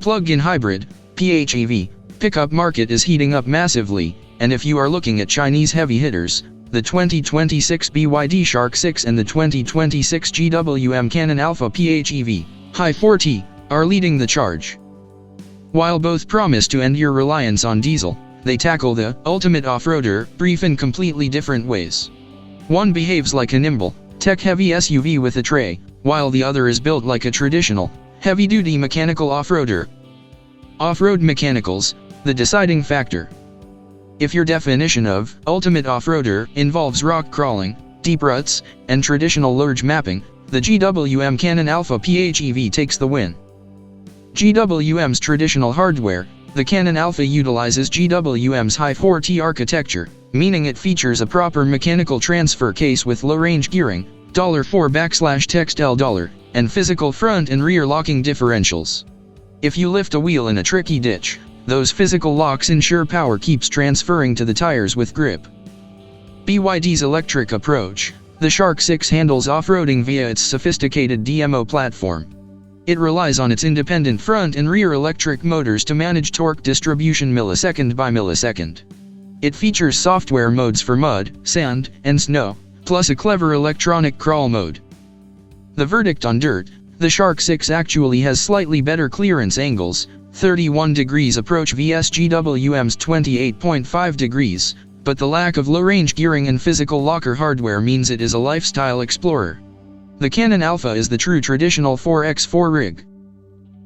plug-in hybrid, PHEV, pickup market is heating up massively, and if you are looking at Chinese heavy hitters, the 2026 BYD Shark 6 and the 2026 GWM-Cannon-Alpha PHEV, High 4T, are leading the charge. While both promise to end your reliance on diesel, they tackle the ultimate off-roader brief in completely different ways. One behaves like a nimble, tech-heavy SUV with a tray, while the other is built like a traditional, heavy-duty mechanical off-roader. Off-road mechanicals, the deciding factor. If your definition of ultimate off-roader involves rock crawling, deep ruts, and traditional lurch mapping, the GWM-Cannon-Alpha PHEV takes the win. GWM's traditional hardware, the Cannon-Alpha utilizes GWM's High 4T architecture, meaning it features a proper mechanical transfer case with low-range gearing, $4/text-L, and physical front and rear locking differentials. If you lift a wheel in a tricky ditch, those physical locks ensure power keeps transferring to the tires with grip. BYD's electric approach, the Shark 6 handles off-roading via its sophisticated DMO platform. It relies on its independent front and rear electric motors to manage torque distribution millisecond by millisecond. It features software modes for mud, sand, and snow, plus a clever electronic crawl mode. The verdict on dirt, the Shark 6 actually has slightly better clearance angles, 31 degrees approach vs GWM's 28.5 degrees, but the lack of low-range gearing and physical locker hardware means it is a lifestyle explorer. The Cannon-Alpha is the true traditional 4x4 rig.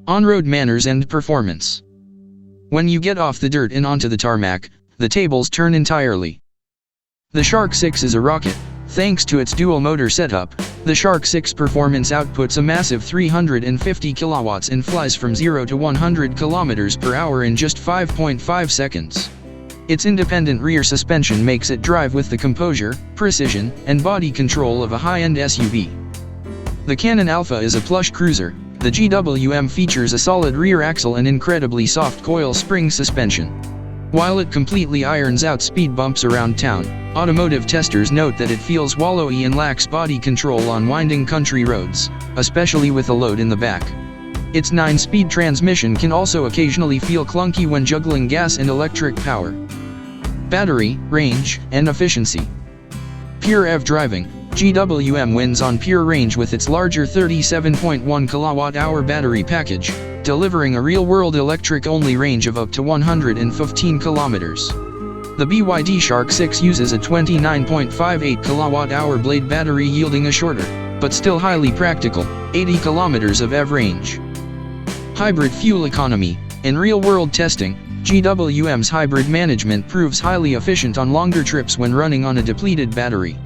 On-road manners and performance. When you get off the dirt and onto the tarmac, the tables turn entirely. The Shark 6 is a rocket. Thanks to its dual-motor setup, the Shark 6 performance outputs a massive 350 kilowatts and flies from 0 to 100 kilometers per hour in just 5.5 seconds. Its independent rear suspension makes it drive with the composure, precision, and body control of a high-end SUV. The Cannon-Alpha is a plush cruiser. The GWM features a solid rear axle and incredibly soft coil spring suspension. While it completely irons out speed bumps around town, automotive testers note that it feels wallowy and lacks body control on winding country roads, especially with a load in the back. Its 9-speed transmission can also occasionally feel clunky when juggling gas and electric power. Battery, range, and efficiency. Pure EV driving. GWM wins on pure range with its larger 37.1 kWh battery package, delivering a real-world electric-only range of up to 115 kilometers. The BYD Shark 6 uses a 29.58 kWh blade battery, yielding a shorter, but still highly practical, 80 kilometers of EV range. Hybrid fuel economy. In real-world testing, GWM's hybrid management proves highly efficient on longer trips when running on a depleted battery.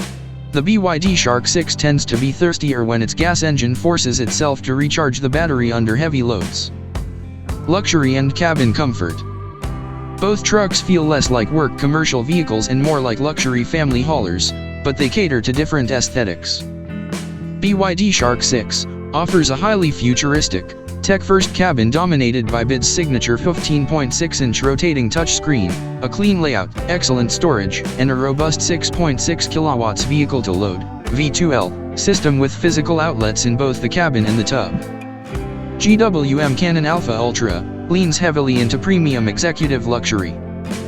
The BYD Shark 6 tends to be thirstier when its gas engine forces itself to recharge the battery under heavy loads. Luxury and cabin comfort. Both trucks feel less like work commercial vehicles and more like luxury family haulers, but they cater to different aesthetics. BYD Shark 6 offers a highly futuristic, tech-first cabin dominated by BYD's signature 15.6-inch rotating touchscreen, a clean layout, excellent storage, and a robust 6.6 kilowatts vehicle-to-load (V2L) system with physical outlets in both the cabin and the tub. GWM-Cannon-Alpha Ultra leans heavily into premium executive luxury.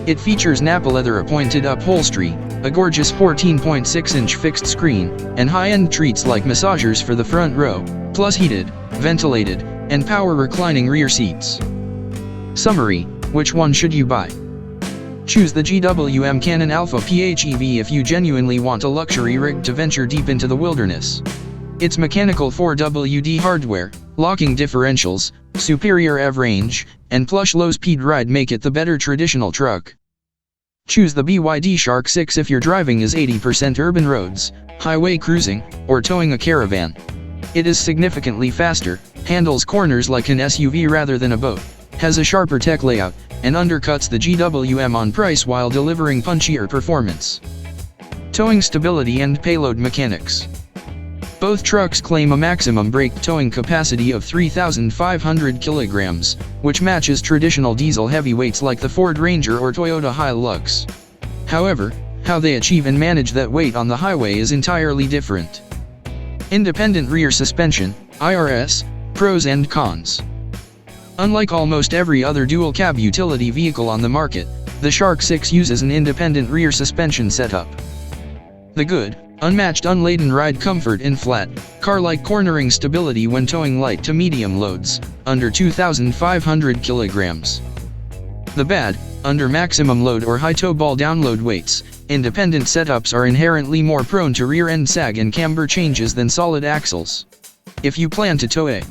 It features Nappa leather pointed upholstery, a gorgeous 14.6-inch fixed screen, and high-end treats like massagers for the front row, plus heated, ventilated, and power reclining rear seats. Summary: which one should you buy? Choose the GWM-Cannon-Alpha PHEV if you genuinely want a luxury rig to venture deep into the wilderness. Its mechanical 4WD hardware, locking differentials, superior EV range, and plush low-speed ride make it the better traditional truck. Choose the BYD Shark 6 if your driving is 80% urban roads, highway cruising, or towing a caravan. It is significantly faster, handles corners like an SUV rather than a boat, has a sharper tech layout, and undercuts the GWM on price while delivering punchier performance. Towing stability and payload mechanics. Both trucks claim a maximum brake towing capacity of 3,500 kilograms, which matches traditional diesel heavyweights like the Ford Ranger or Toyota Hilux. However, how they achieve and manage that weight on the highway is entirely different. Independent rear suspension, IRS, pros and cons. Unlike almost every other dual-cab utility vehicle on the market, the Shark 6 uses an independent rear suspension setup. The good, unmatched unladen ride comfort in flat, car-like cornering stability when towing light to medium loads, under 2,500 kilograms. The bad, under maximum load or high tow ball download weights, independent setups are inherently more prone to rear-end sag and camber changes than solid axles. If you plan to tow a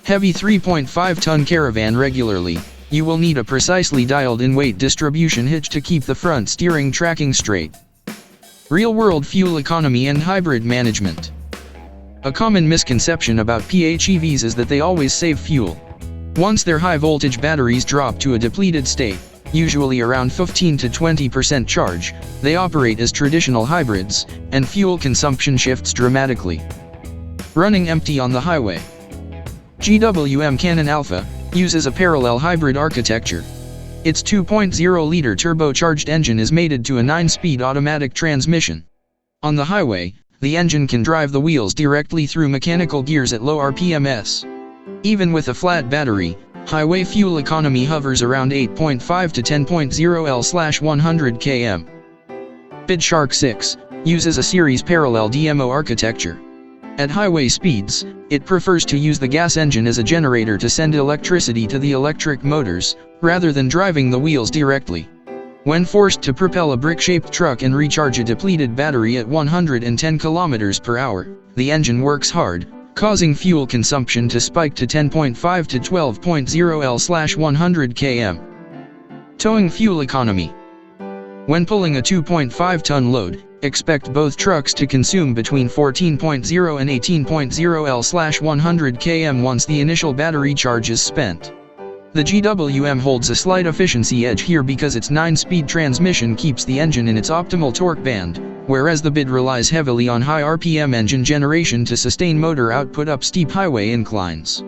heavy 3.5-ton caravan regularly, you will need a precisely dialed-in weight distribution hitch to keep the front steering tracking straight. Real-world fuel economy and hybrid management. A common misconception about PHEVs is that they always save fuel. Once their high-voltage batteries drop to a depleted state, usually around 15 to 20% charge, they operate as traditional hybrids, and fuel consumption shifts dramatically. Running empty on the highway. GWM-Cannon-Alpha uses a parallel hybrid architecture. Its 2.0-liter turbocharged engine is mated to a 9-speed automatic transmission. On the highway, the engine can drive the wheels directly through mechanical gears at low RPMs. Even with a flat battery, highway fuel economy hovers around 8.5 to 10.0 L/100 km. BYD Shark 6 uses a series parallel DMO architecture. At highway speeds, it prefers to use the gas engine as a generator to send electricity to the electric motors, rather than driving the wheels directly. When forced to propel a brick-shaped truck and recharge a depleted battery at 110 km per hour, the engine works hard, causing fuel consumption to spike to 10.5 to 12.0 L/100 km. Towing fuel economy. When pulling a 2.5-ton load, expect both trucks to consume between 14.0 and 18.0 L/100 km once the initial battery charge is spent. The GWM holds a slight efficiency edge here because its 9-speed transmission keeps the engine in its optimal torque band, whereas the BYD relies heavily on high RPM engine generation to sustain motor output up steep highway inclines.